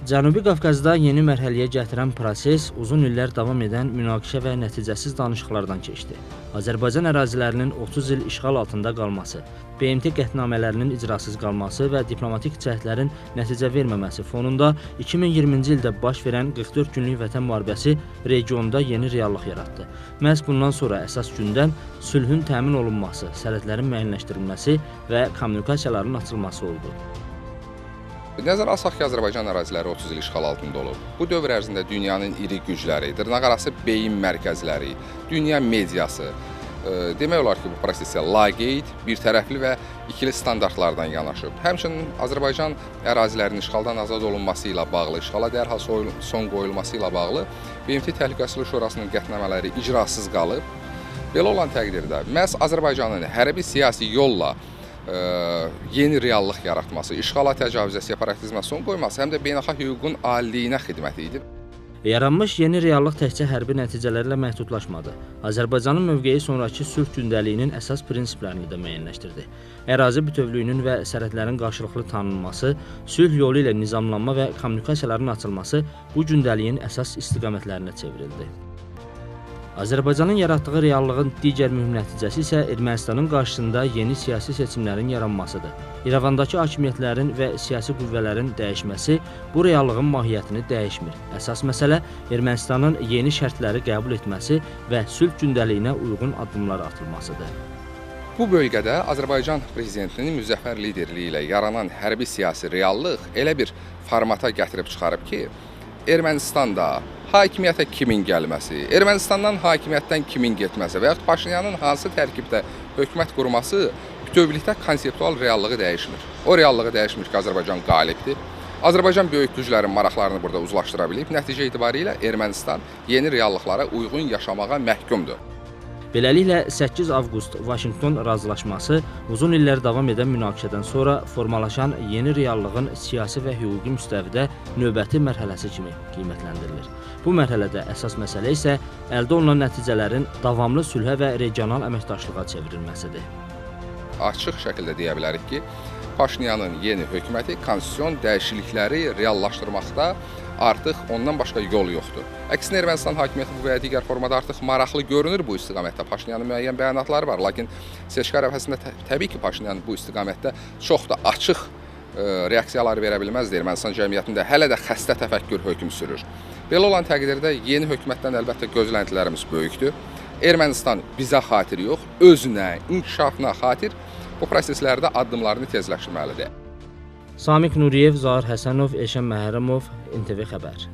Cənubi Qafqazda yeni mərhələyə gətirən proses uzun illər davam edən münaqişə və nəticəsiz danışıqlardan keçdi. Azərbaycan ərazilərinin 30 il işğal altında qalması, BMT qətnamələrinin icrasız qalması və diplomatik cəhdlərin nəticə verməməsi fonunda 2020-ci ildə baş verən 44 günlük vətən müharibəsi regionda yeni reallıq yaratdı. Məhz bundan sonra əsas gündəm sülhün təmin olunması, sərhədlərin müəyyənləşdirilməsi və kommunikasiyaların açılması oldu. Nəzərə alsaq ki, Azərbaycan əraziləri 30 il işğal altında olub. Bu dövr ərzində dünyanın iri gücləri, dırnaqarası beyin mərkəzləri, dünya mediası, demək olar ki, bu prosesə laqeyd, birtərəfli və ikili standartlardan yanaşıb. Həmçinin Azərbaycan ərazilərinin işğaldan azad olunması ilə bağlı, işğala dərhal son qoyulması ilə bağlı BMT Təhlükəsizlik Şurasının qətnamələri icrasız qalıb. Belə olan təqdirdə məhz Azərbaycanın hərbi siyasi yolla yeni reallıq yaratması, işğala, təcavüzə, separatizmə son qoyması həm də beynəlxalq hüququn aliliyinə xidmət edib. Yaranmış yeni reallıq təkcə hərbi nəticələrlə məhdudlaşmadı. Azərbaycanın mövqeyi sonrakı sülh gündəliyinin əsas prinsiplərini də müəyyənləşdirdi. Ərazi bütövlüyünün və sərhədlərin qarşılıqlı tanınması, sülh yolu ilə nizamlanma və kommunikasiyaların açılması bu gündəliyin əsas istiqamətlərinə çevrildi. Azərbaycanın yaratdığı reallığın digər mühüm nəticəsi isə Ermənistanın qarşısında yeni siyasi seçimlərin yaranmasıdır. İrəvandakı hakimiyyətlərin və siyasi qüvvələrin dəyişməsi bu reallığın mahiyyətini dəyişmir. Əsas məsələ Ermənistanın yeni şərtləri qəbul etməsi və sülh gündəliyinə uyğun addımlar atılmasıdır. Bu bölgədə Azərbaycan prezidentinin müzəffər liderliyi ilə yaranan hərbi siyasi reallıq elə bir formata gətirib çıxarıb ki, Ermənistanda hakimiyyətə kimin gəlməsi, Ermənistandan hakimiyyətdən kimin getməsi və yaxud Paşinyanın hansı tərkibdə hökumət qurması bütövlükdə konseptual reallığı dəyişmir. O reallığı dəyişmir ki, Azərbaycan qalibdir. Azərbaycan böyük güclərin maraqlarını burada uzlaşdıra bilib. Nəticə itibarilə Ermənistan yeni reallıqlara uyğun yaşamağa məhkumdur. Beləliklə, 8 avqust Vaşinqton razılaşması uzun illər davam edən münaqişədən sonra formalaşan yeni reallığın siyasi və hüquqi müstəvidə növbəti mərhələsi kimi qiymətləndirilir. Bu mərhələdə əsas məsələ isə əldə olunan nəticələrin davamlı sülhə və regional əməkdaşlığa çevrilməsidir. Açıq şəkildə deyə bilərik ki, Paşinyanın yeni hökuməti konstitusion dəyişiklikləri reallaşdırmaqda artıq ondan başqa yol yoxdur. Əksinə Ermənistan hakimiyyəti bu və ya digər formada artıq maraqlı görünür bu istiqamətdə. Paşinyanın müəyyən bəyanatları var, lakin seçki ərəfəsində təbii ki, Paşinyan bu istiqamətdə çox da açıq reaksiyalar verə bilməzdir. Ermənistan cəmiyyətində hələ də xəstə təfəkkür hökm sürür. Belə olan təqdirdə yeni hökumətdən əlbəttə gözləntilərimiz böyükdür. Ermənistan bizə xatir yox, özünə, inkişafına xatir bu proseslərdə addımlarını tezləşdirməlidir. Samik Nuriyev, Zahir Həsənov, Elşən Məhərrəmov, NTV Xəbər.